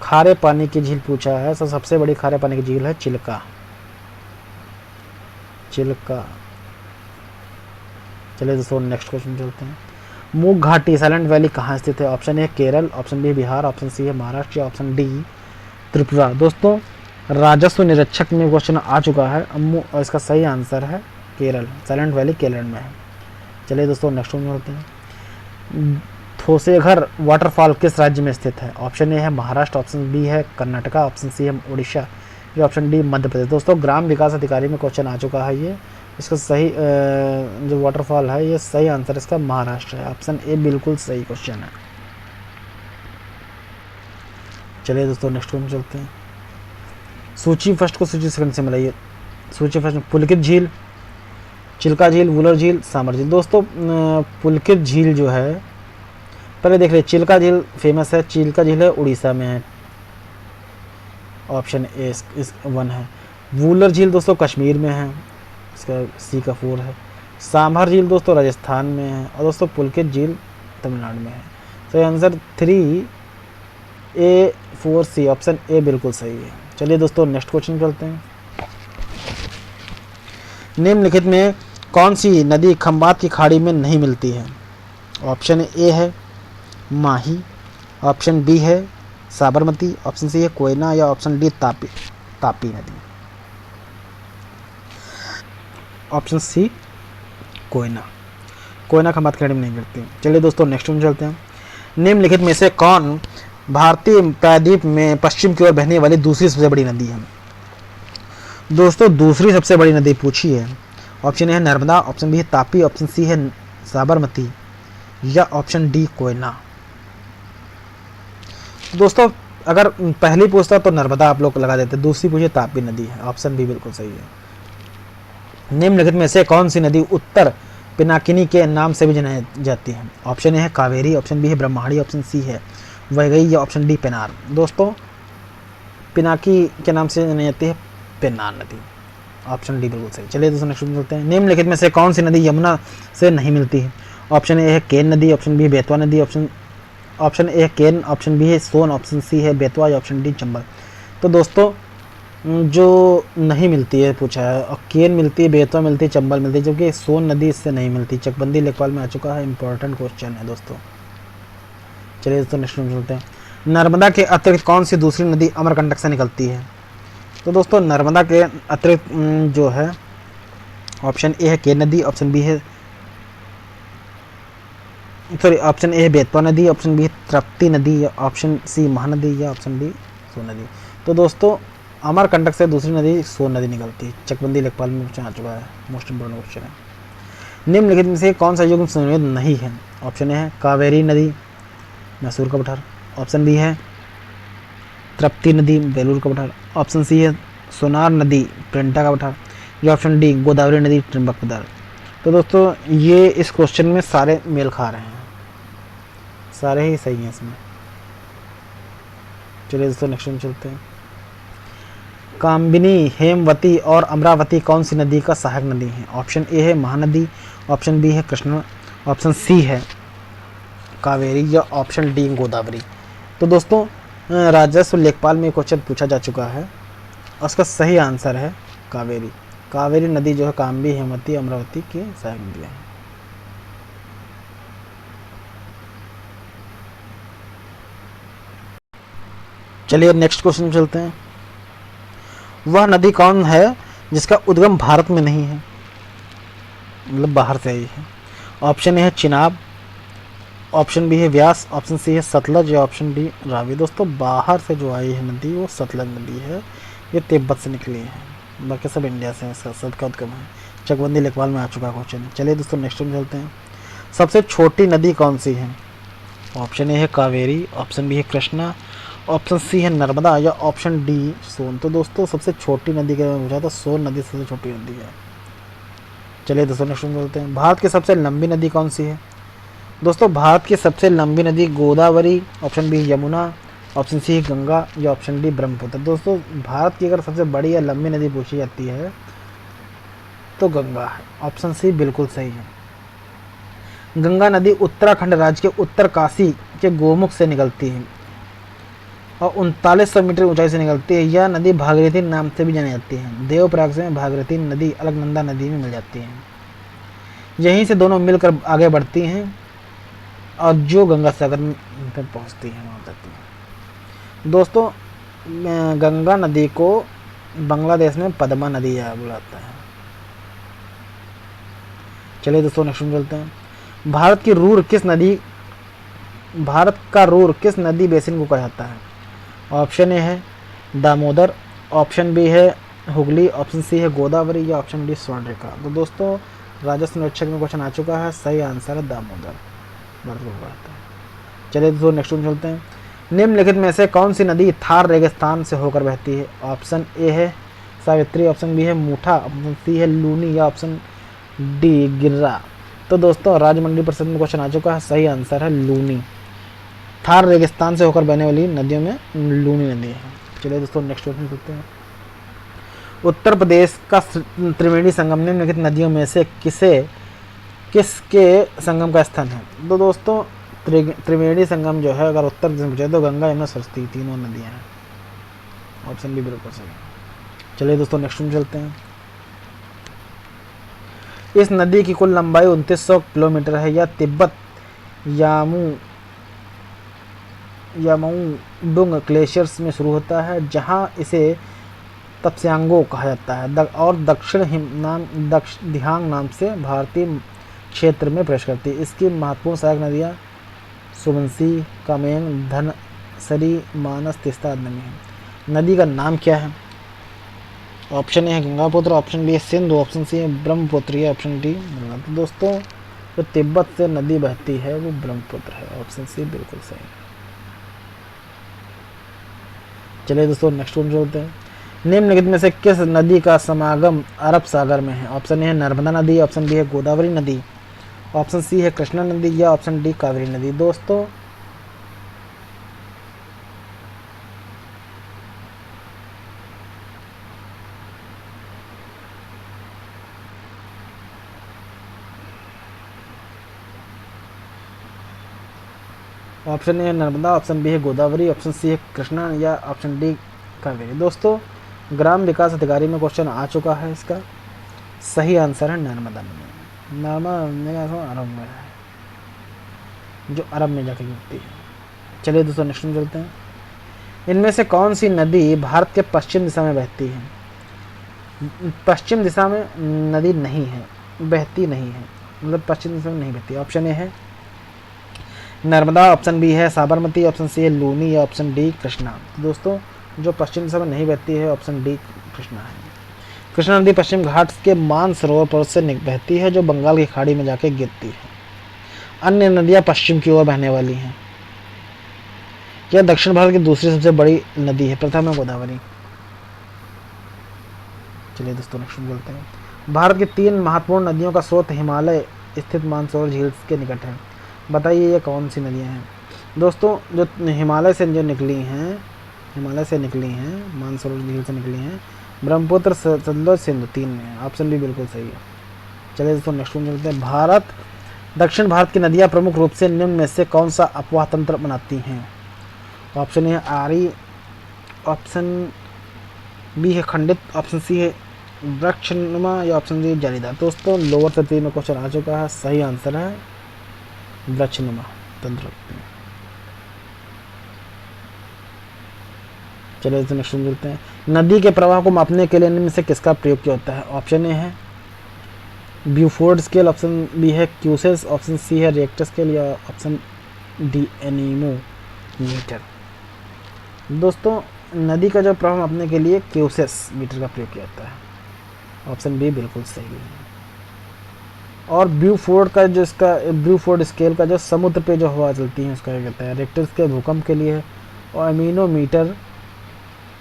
खारे पानी की झील पूछा है, तो सबसे बड़ी खारे पानी की झील है चिल्का। चलिए दोस्तों नेक्स्ट क्वेश्चन चलते हैं। मूक घाटी साइलेंट वैली कहाँ स्थित है? Option A Kerala, option B Bihar, option C है महाराष्ट्र, ऑप्शन डी त्रिपुरा। दोस्तों राजस्व निरीक्षक में क्वेश्चन आ चुका है, और इसका सही आंसर है केरल, साइलेंट वैली केरल में है। चलिए दोस्तों नेक्स्ट वन चलते हैं। थोसेघर वाटरफॉल किस राज्य में स्थित है? ऑप्शन ए है महाराष्ट्र, ऑप्शन बी है कर्नाटका, ऑप्शन सी है उड़ीसा, या ऑप्शन डी मध्य प्रदेश। दोस्तों ग्राम विकास अधिकारी में क्वेश्चन आ चुका है ये, इसका सही जो वाटरफॉल है ये सही आंसर इसका महाराष्ट्र है, ऑप्शन ए बिल्कुल सही क्वेश्चन है। चलिए दोस्तों नेक्स्ट वन चलते हैं। सूची फर्स्ट को सूची सेकंड से मिलाइए। सूची फर्स्ट में पुलकित झील, चिल्का झील, वुलर झील, सामर झील। दोस्तों पुलकित झील जो है, पहले देख रहे चिल्का झील फेमस है, चिल्का झील है उड़ीसा में है, ऑप्शन ए इस वन है। वुलर झील दोस्तों कश्मीर में है, इसका सी का 4 है। सामर झील दोस्तों राजस्थान में है, और दोस्तों पुलकित झील तमिलनाडु में है। तो आंसर 3A4C ऑप्शन ए बिल्कुल सही है। चलिए दोस्तों नेक्स्ट क्वेश्चन चलते हैं। निम्नलिखित में कौन सी नदी खंबात की खाड़ी में नहीं मिलती है? ऑप्शन ए है माही, ऑप्शन बी है साबरमती, ऑप्शन सी है कोयना, या ऑप्शन डी तापी नदी। ऑप्शन सी कोयना खंबात की खाड़ी में नहीं मिलती। चलिए दोस्तों नेक्स्ट वन चलते हैं। निम्नलिखित में से कौन भारतीय प्रायद्वीप में पश्चिम की ओर बहने वाली दूसरी सबसे बड़ी नदी है? दोस्तों दूसरी सबसे बड़ी नदी पूछी है, ऑप्शन ए है नर्मदा, ऑप्शन बी है तापी, ऑप्शन सी है साबरमती, या ऑप्शन डी कोयना। दोस्तों अगर पहली पूछता तो नर्मदा आप लोग लगा देते, दूसरी पूछे तापी नदी है, ऑप्शन बी बिल्कुल सही है। निम्नलिखित में से कौन सी नदी उत्तर पिनाकिनी के नाम से भी जानी जाती है? ऑप्शन ए है कावेरी, ऑप्शन बी है ब्रह्मणी, ऑप्शन सी है वैगई, या ऑप्शन डी पेनार। दोस्तों पिनाकी के नाम से जानी जाती है पेन्नार नदी, ऑप्शन डी बिल्कुल सही। चलिए दोस्तों नेक्स्ट चलते हैं। निम्नलिखित में से कौन सी नदी यमुना से नहीं मिलती है? ऑप्शन ए है केन नदी, ऑप्शन बी है बेतवा नदी, ऑप्शन ए है केन, ऑप्शन बी है सोन, ऑप्शन सी है बेतवा, या ऑप्शन डी चंबल। तो दोस्तों जो नहीं मिलती है पूछा है, और केन मिलती है, बेतवा मिलती है, चंबल मिलती है, जबकि सोन नदी इससे नहीं मिलती। चकबंदी लेखपाल में आ चुका है, इंपॉर्टेंट क्वेश्चन है दोस्तों। चलिए दोस्तों नेक्स्ट चलते हैं। नर्मदा के अतिरिक्त कौन सी दूसरी नदी अमरकंटक से निकलती है? तो दोस्तों नर्मदा के अतिरिक्त जो है ऑप्शन ए है केन नदी, ऑप्शन बी है ऑप्शन ए है बेतवा नदी, ऑप्शन बी है तृप्ति नदी, या ऑप्शन सी महानदी, या ऑप्शन डी सोन नदी। तो दोस्तों अमरकंटक से दूसरी नदी सोन नदी निकलती है। चकबंदी लेखपाल में क्वेश्चन आ चुका है, मोस्ट इंपोर्टेंट क्वेश्चन है। निम्नलिखित में से कौन सा युग्म संयोजित नहीं है? ऑप्शन ए है कावेरी नदी, मैसूर का पठार, ऑप्शन बी है तृप्ति नदी, बेलूर का पठार, ऑप्शन सी है सोनार नदी, प्रिंटा का पठार, या ऑप्शन डी गोदावरी नदी, त्रिम्बक पठार। तो दोस्तों ये इस क्वेश्चन में सारे मेल खा रहे हैं, सारे ही सही हैं इसमें। चलिए दोस्तों नेक्स्ट में चलते हैं। कामिनी, हेमवती और अमरावती कौन सी नदी का सहायक नदी है? ऑप्शन ए है महानदी, ऑप्शन बी है कृष्णा, ऑप्शन सी है कावेरी, या ऑप्शन डी गोदावरी। तो दोस्तों राजस्व लेखपाल में क्वेश्चन पूछा जा चुका है, उसका सही आंसर है कावेरी। कावेरी नदी जो है काम्बी, हेमवती, अमरावती की सहायक नदियाँ हैं। चलिए नेक्स्ट क्वेश्चन चलते हैं। वह नदी कौन है जिसका उद्गम भारत में नहीं है, मतलब बाहर से आई है? ऑप्शन ए है चिनाब, ऑप्शन बी है व्यास, ऑप्शन सी है सतलज, या ऑप्शन डी रावी। दोस्तों बाहर से जो आई है नदी वो सतलज नदी है, ये तिब्बत से निकली है, बाकी सब इंडिया से सब का उद्गम है। चकबंदी लेखपाल में आ चुका क्वेश्चन। चलिए दोस्तों नेक्स्ट में चलते हैं। सबसे छोटी नदी कौन सी है? ऑप्शन ए है कावेरी, ऑप्शन बी है कृष्णा, ऑप्शन सी है नर्मदा, या ऑप्शन डी सोन। तो दोस्तों सबसे छोटी नदी के बारे में पूछा तो सोन नदी सबसे छोटी नदी है। चलिए दोस्तों नेक्स्ट में चलते हैं। भारत की सबसे लंबी नदी कौन सी है? दोस्तों भारत की सबसे लंबी नदी Godavari, option B Yamuna, option C Ganga, या ऑप्शन डी ब्रह्मपुत्र। दोस्तों भारत की अगर सबसे बड़ी या लंबी नदी पूछी जाती है तो गंगा है। ऑप्शन सी बिल्कुल सही है। गंगा नदी उत्तराखंड राज्य के उत्तरकाशी के गोमुख से निकलती है और 3900 मीटर ऊंचाई से निकलती है। यह नदी भागीरथी नाम से भी जानी जाती है। देवप्रयाग से भागीरथी नदी अलकनंदा नदी में मिल जाती है। यहीं से दोनों मिलकर आगे बढ़ती हैं और जो गंगा सागर में पहुंचती है वहाँ जाती है। दोस्तों गंगा नदी को बांग्लादेश में पद्मा नदी बुलाता है। चलिए दोस्तों नेक्स्ट में चलते हैं। भारत का रूर किस नदी बेसिन को कहा जाता है? ऑप्शन ए है दामोदर, ऑप्शन बी है हुगली, ऑप्शन सी है गोदावरी या ऑप्शन डी स्वर्णरेखा। तो दोस्तों राजस्व निरीक्षक में क्वेश्चन आ चुका है, सही आंसर है दामोदर। चलिए दोस्तों नेक्स्ट में चलते हैं। निम्नलिखित में से कौन सी नदी थार रेगिस्तान से होकर बहती है? ऑप्शन ए है सावित्री, ऑप्शन बी है मूठा, ऑप्शन सी है लूनी या ऑप्शन डी गिर्रा। तो दोस्तों राजमंड्री परिषद में क्वेश्चन आ चुका है, सही आंसर है लूनी। थार रेगिस्तान से होकर बहने वाली नदियों में लूनी नदी है। चलिए दोस्तों नेक्स्ट क्वेश्चन करते हैं। उत्तर प्रदेश का त्रिवेणी संगम निम्नलिखित नदियों में से किसके संगम का स्थान है? तो दोस्तों त्रिवेणी संगम जो है अगर उत्तर प्रदेश में पूछे तो गंगा यमुना सरस्वती तीनों नदियां हैं। ऑप्शन बी बिल्कुल सही। चलिए दोस्तों नेक्स्ट में चलते हैं। इस नदी की कुल लंबाई 2900 किलोमीटर है। यह तिब्बत यामुडुंग ग्लेशियर्स में शुरू होता है जहां इसे तप्स्यांगो कहा जाता है और दिहांग नाम से भारतीय क्षेत्र में प्रवेश करती है। इसकी महत्वपूर्ण सहायक नदियाँ सुबनसी, कामेंग, धनसरी, मानस, तीस्ता आदि हैं। नदी का नाम क्या है? ऑप्शन ए है गंगापुत्र, ऑप्शन बी है सिंधु, ऑप्शन सी है ब्रह्मपुत्र या ऑप्शन डी गंगा। तो दोस्तों जो तिब्बत से नदी बहती है वो ब्रह्मपुत्र है। ऑप्शन सी बिल्कुल सही है। चलिए दोस्तों नेक्स्ट वन जोड़ते हैं। निम्नलिखित में से किस नदी का समागम अरब सागर में है? ऑप्शन ए है नर्मदा नदी, ऑप्शन बी है गोदावरी नदी, ऑप्शन सी है कृष्णा नदी या ऑप्शन डी कावेरी नदी। दोस्तों ऑप्शन ए है नर्मदा, ऑप्शन बी है गोदावरी, ऑप्शन सी है कृष्णा या ऑप्शन डी कावेरी। दोस्तों ग्राम विकास अधिकारी में क्वेश्चन आ चुका है, इसका सही आंसर है नर्मदा नदी। नर्मदा अरब में है, जो अरब में जाकर गिरती है। चलिए दोस्तों नेक्स्ट में चलते हैं। इनमें से कौन सी नदी भारत के पश्चिम दिशा में बहती है? पश्चिम दिशा में नदी नहीं है, बहती नहीं है, मतलब पश्चिम दिशा में नहीं बहती। ऑप्शन ए है नर्मदा, ऑप्शन बी है साबरमती, ऑप्शन सी है लूनी या ऑप्शन डी कृष्णा। दोस्तों जो पश्चिम दिशा में नहीं बहती है ऑप्शन डी कृष्णा है। कृष्णा नदी पश्चिम घाट्स के मानसरोवर पर्वत से बहती है जो बंगाल की खाड़ी में जाकर गिरती है। अन्य नदियां पश्चिम की ओर बहने वाली हैं। यह दक्षिण भारत की दूसरी सबसे बड़ी नदी है, प्रथम है गोदावरी। चलिए दोस्तों नेक्स्ट बोलते हैं। भारत की 3 महत्वपूर्ण नदियों का स्रोत हिमालय स्थित मानसरोवर झील के निकट है। बताइए ये कौन सी नदियां हैं? दोस्तों जो हिमालय से निकली हैं मानसरोवर झील से निकली हैं, ब्रह्मपुत्र, सतलुज, सिंधु, 3 में। ऑप्शन बी बिल्कुल सही है। चलिए दोस्तों नेक्स्ट वन चलते हैं। दक्षिण भारत की नदियां प्रमुख रूप से निम्न में से कौन सा अपवाह तंत्र बनाती हैं? ऑप्शन ए है आरी, ऑप्शन बी है खंडित, ऑप्शन सी है वृक्षनुमा या ऑप्शन डी जालीदार। दोस्तों लोअर 3 में क्वेश्चन आ चुका है, सही आंसर है वृक्षनुमा तंत्र। चलिए दोस्तों नेक्स्ट बोलते हैं। नदी के प्रवाह को मापने के लिए निम्न से किसका प्रयोग किया होता है? ऑप्शन ए है ब्यूफोर्ड स्केल, ऑप्शन बी है क्यूसेस, ऑप्शन सी है रिएक्टर स्केल या ऑप्शन डी एनीमोमीटर। दोस्तों नदी का जो प्रवाह मापने के लिए क्यूसेस मीटर का प्रयोग किया जाता है। ऑप्शन बी बिल्कुल सही है। और ब्यूफोर्ड स्केल का जो समुद्र पे जो हवा चलती है उसका क्या कहता है? रिएक्टर स्केल भूकंप के लिए, और एनीमोमीटर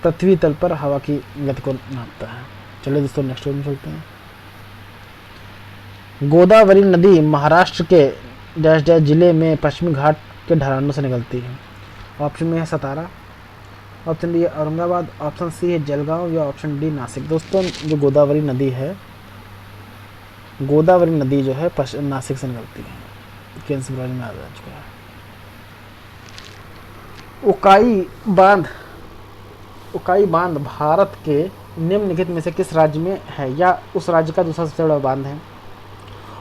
पृथ्वी तल पर हवा की गति को नापता है। चलिए दोस्तों नेक्स्ट में चलते हैं। गोदावरी नदी महाराष्ट्र के डैश डैश जिले में पश्चिमी घाट के ढलानों से निकलती है। ऑप्शन में है सतारा, ऑप्शन डी है औरंगाबाद, ऑप्शन सी है जलगांव या ऑप्शन डी नासिक। दोस्तों जो गोदावरी नदी है गोदावरी नदी जो है नासिक से निकलती है, कैंसर राज्य में आ चुका है। उकाई बांध, उकाई बांध भारत के निम्नलिखित में से किस राज्य में है या उस राज्य का दूसरा सबसे बड़ा बांध है?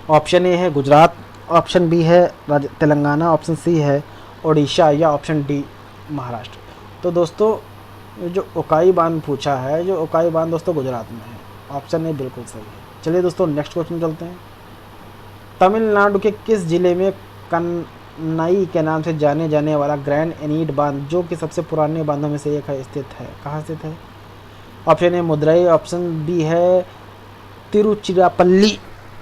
ऑप्शन ए है गुजरात, ऑप्शन बी है तेलंगाना, ऑप्शन सी है उड़ीसा या ऑप्शन डी महाराष्ट्र। तो दोस्तों जो उकाई बांध पूछा है, जो उकाई बांध दोस्तों गुजरात में है, ऑप्शन ए बिल्कुल सही है। चलिए दोस्तों नेक्स्ट क्वेश्चन चलते हैं। तमिलनाडु के किस जिले में कन्नई के नाम से जाने जाने वाला ग्रैंड एनीड बांध, जो कि सबसे पुराने बांधों में से एक है, स्थित है? कहाँ स्थित है? Option A Madurai, option B है तिरुचिरापल्ली,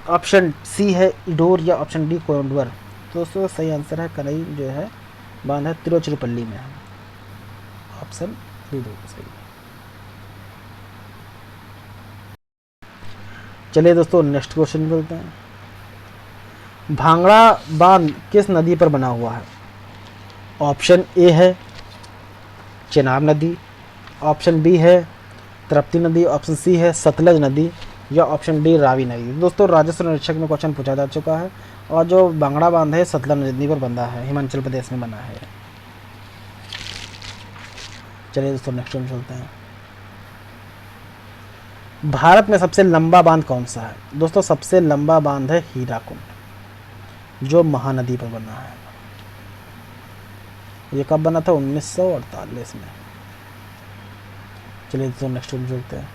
ऑप्शन सी है इडोर या ऑप्शन डी कोयम्बटूर। तो दोस्तों सही आंसर है कन्नई जो है बांध है तिरुचिरापल्ली में है, ऑप्शन बी बिल्कुल सही है। चलिए दोस्तों नेक्स्ट क्वेश्चन बोलते हैं। भांगड़ा बांध किस नदी पर बना हुआ है? ऑप्शन ए है चेनाब नदी, ऑप्शन बी है तृप्ति नदी, ऑप्शन सी है सतलज नदी या ऑप्शन डी रावी नदी। दोस्तों राजस्व निरीक्षक में क्वेश्चन पूछा जा चुका है और जो भांगड़ा बांध है सतलज नदी पर बंधा है, हिमाचल प्रदेश में बना है। चलिए दोस्तों नेक्स्ट वन चलते हैं। भारत में सबसे लंबा बांध कौन सा है? दोस्तों सबसे लंबा बांध है हीराकुंड, जो महानदी पर बना है। ये कब बना था? 1948 में। चलिए दोस्तों नेक्स्ट वन चलते हैं।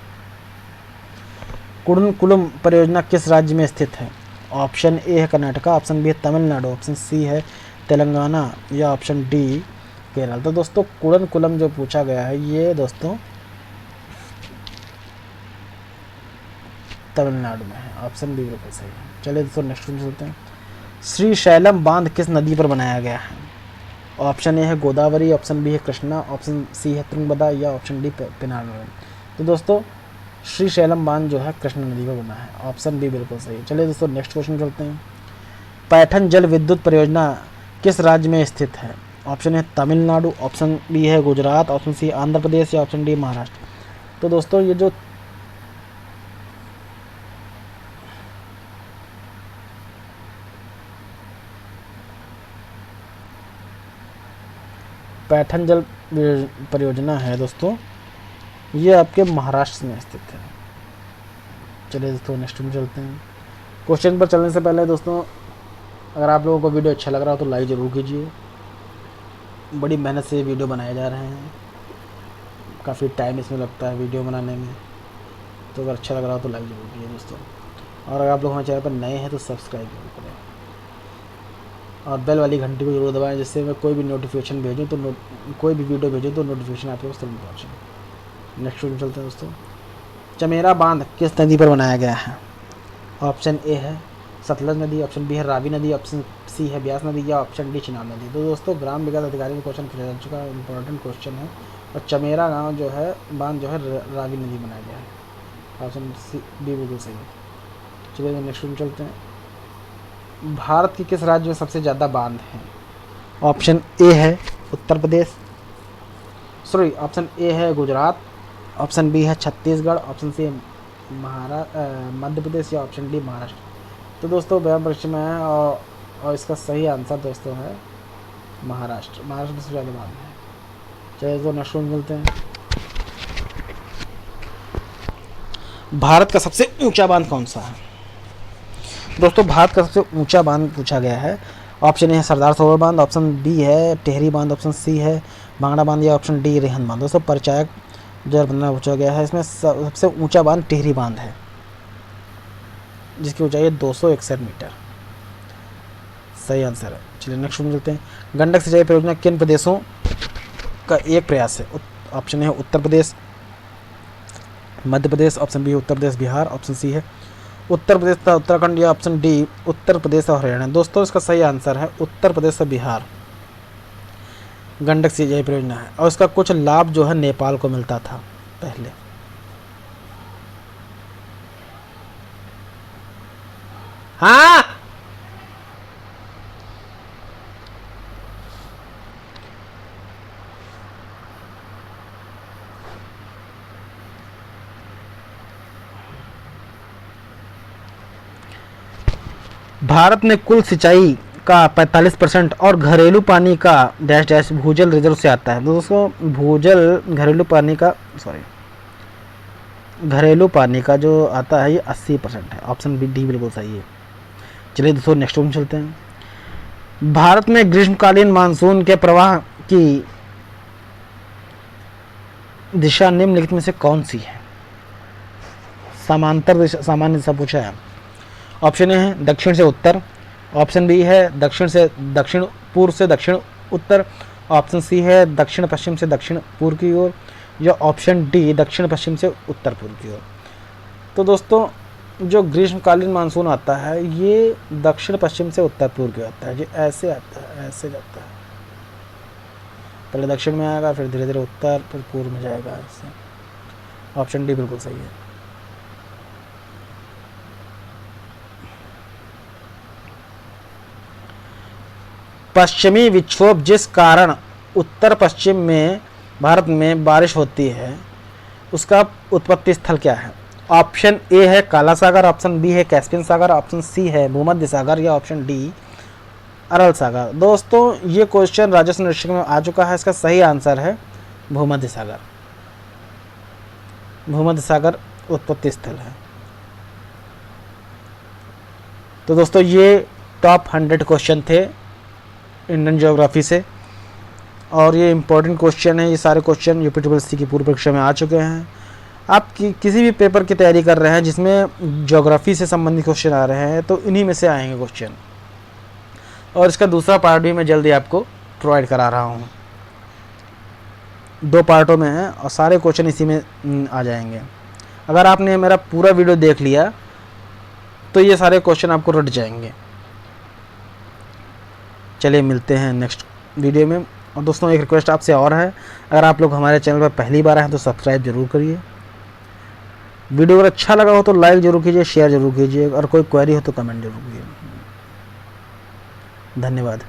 कुडनकुलम परियोजना किस राज्य में स्थित है? ऑप्शन ए है कर्नाटका, ऑप्शन बी है तमिलनाडु, ऑप्शन सी है तेलंगाना या ऑप्शन डी केरल। तो दोस्तों कुडनकुलम जो पूछा गया है ये दोस्तों तमिलनाडु में है, ऑप्शन बी बिल्कुल सही है। चलिए दोस्तों नेक्स्ट क्वेश्चन चलते हैं। श्री शैलम बांध किस नदी पर बनाया गया है? ऑप्शन ए है गोदावरी, ऑप्शन बी है कृष्णा, ऑप्शन सी है तुंगभद्रा या ऑप्शन डी पेनार। तो दोस्तों श्री शैलम बांध जो है कृष्णा नदी पर बना है, ऑप्शन बी बिल्कुल सही है। चलिए दोस्तों नेक्स्ट क्वेश्चन चलते हैं। पैठन जल विद्युत परियोजना किस राज्य में स्थित है? ऑप्शन है तमिलनाडु, ऑप्शन बी है गुजरात, ऑप्शन सी आंध्र प्रदेश या ऑप्शन डी महाराष्ट्र। तो दोस्तों ये जो पैठन जल परियोजना है दोस्तों, ये आपके महाराष्ट्र में स्थित है। चलिए दोस्तों नेक्स्ट में चलते हैं। क्वेश्चन पर चलने से पहले दोस्तों अगर आप लोगों को वीडियो अच्छा लग रहा हो तो लाइक ज़रूर कीजिए। बड़ी मेहनत से वीडियो बनाए जा रहे हैं, काफ़ी टाइम इसमें लगता है वीडियो बनाने में, तो अगर अच्छा लग रहा हो तो लाइक ज़रूर कीजिए दोस्तों। और अगर आप लोग हमारे चैनल पर नए हैं तो सब्सक्राइब जरूर करें और बेल वाली घंटी को जरूर दबाएं, जिससे मैं कोई भी नोटिफिकेशन भेजूँ तो कोई भी वीडियो भेजूँ तो नोटिफिकेशन आपके पास तुरंत पहुँचे। नेक्स्ट वीडियो चलते हैं दोस्तों। चमेरा बांध किस नदी पर बनाया गया है? ऑप्शन ए है सतलज नदी, ऑप्शन बी है रावी नदी, ऑप्शन सी है ब्यास नदी या ऑप्शन डी चिनाब नदी। तो दोस्तों ग्राम विकास अधिकारी में क्वेश्चन पूछा जा चुका है, इंपॉर्टेंट क्वेश्चन है। और चमेरा गाँव जो है बांध जो है रावी नदी बनाया गया है, ऑप्शन सी बी बिल्कुल सही है। चलिए नेक्स्ट वीडियो चलते हैं। भारत के किस राज्य में सबसे ज़्यादा बांध हैं? ऑप्शन ए है Uttar Pradesh, sorry option A है गुजरात, ऑप्शन बी है छत्तीसगढ़, ऑप्शन सी मध्य प्रदेश या ऑप्शन डी महाराष्ट्र। तो दोस्तों व्यायाम परीक्षा में है और इसका सही आंसर दोस्तों है महाराष्ट्र। महाराष्ट्र में सबसे ज़्यादा बांध है। चलिए तो नेक्स्ट मिलते हैं। भारत का सबसे ऊंचा बांध कौन सा है? दोस्तों भारत का सबसे ऊंचा बांध पूछा गया है। ऑप्शन ए है सरदार सरोवर बांध, ऑप्शन बी है टेहरी बांध, ऑप्शन सी है भांगड़ा बांध या ऑप्शन डी रेहन बांध। दोस्तों परिचायक 2015 पूछा गया है, इसमें सबसे ऊंचा बांध टेहरी बांध है, जिसकी ऊंचाई है 261 मीटर। सही आंसर है। चलिए नेक्स्ट में चलते हैं। गंडक सिंचाई परियोजना किन प्रदेशों का एक प्रयास है? ऑप्शन है Uttar Pradesh, Madhya Pradesh, option B Uttar Pradesh Bihar, option C है उत्तर प्रदेश तथा उत्तराखंड या ऑप्शन डी उत्तर प्रदेश और हरियाणा। दोस्तों इसका सही आंसर है उत्तर प्रदेश और बिहार गंडक सिंचाई परियोजना है, और इसका कुछ लाभ जो है नेपाल को मिलता था पहले। हाँ भारत में कुल सिंचाई का 45% और घरेलू पानी का डैश डैश भूजल रिजर्व से आता है। दोस्तों भूजल घरेलू पानी का घरेलू पानी का जो आता है ये 80% है। ऑप्शन डी बिल्कुल सही है। चलिए दोस्तों नेक्स्ट क्वेश्चन चलते हैं। भारत में ग्रीष्मकालीन मानसून के प्रवाह की दिशा निम्नलिखित में से कौन सी है? समांतर दिशा, सामान्य दिशा पूछा है। ऑप्शन ए है दक्षिण से उत्तर, ऑप्शन बी है दक्षिण से दक्षिण पूर्व से दक्षिण उत्तर, ऑप्शन सी है दक्षिण पश्चिम से दक्षिण पूर्व की ओर, या ऑप्शन डी दक्षिण पश्चिम से उत्तर पूर्व की ओर। तो दोस्तों जो ग्रीष्मकालीन मानसून आता है ये दक्षिण पश्चिम से उत्तर पूर्व की आता है। ये ऐसे आता है, ऐसे जाता है, पहले दक्षिण में आएगा फिर धीरे धीरे उत्तर फिर पूर्व में जाएगा ऐसे। ऑप्शन डी बिल्कुल सही है। पश्चिमी विक्षोभ जिस कारण उत्तर पश्चिम में भारत में बारिश होती है उसका उत्पत्ति स्थल क्या है? ऑप्शन ए है काला सागर, ऑप्शन बी है कैस्पियन सागर, ऑप्शन सी है भूमध्य सागर, या ऑप्शन डी अरल सागर। दोस्तों ये क्वेश्चन राजस्व निरीक्षक में आ चुका है। इसका सही आंसर है भूमध्य सागर। भूमध्य सागर उत्पत्ति स्थल है। तो दोस्तों ये टॉप 100 क्वेश्चन थे इंडियन ज्योग्राफी से, और ये इंपॉर्टेंट क्वेश्चन है। ये सारे क्वेश्चन यूपीट्रिपल की पूर्व परीक्षा में आ चुके हैं। आप किसी भी पेपर की तैयारी कर रहे हैं जिसमें ज्योग्राफी से संबंधित क्वेश्चन आ रहे हैं तो इन्हीं में से आएंगे क्वेश्चन, और इसका दूसरा पार्ट भी मैं जल्दी आपको प्रोवाइड करा रहा हूँ। 2 पार्टों में है और सारे क्वेश्चन इसी में आ जाएंगे। अगर आपने मेरा पूरा वीडियो देख लिया तो ये सारे क्वेश्चन आपको रट जाएंगे। चलिए मिलते हैं नेक्स्ट वीडियो में। और दोस्तों एक रिक्वेस्ट आपसे और है, अगर आप लोग हमारे चैनल पर पहली बार आए हैं तो सब्सक्राइब जरूर करिए। वीडियो अगर अच्छा लगा हो तो लाइक जरूर कीजिए, शेयर जरूर कीजिए, और कोई क्वेरी हो तो कमेंट जरूर कीजिए। धन्यवाद।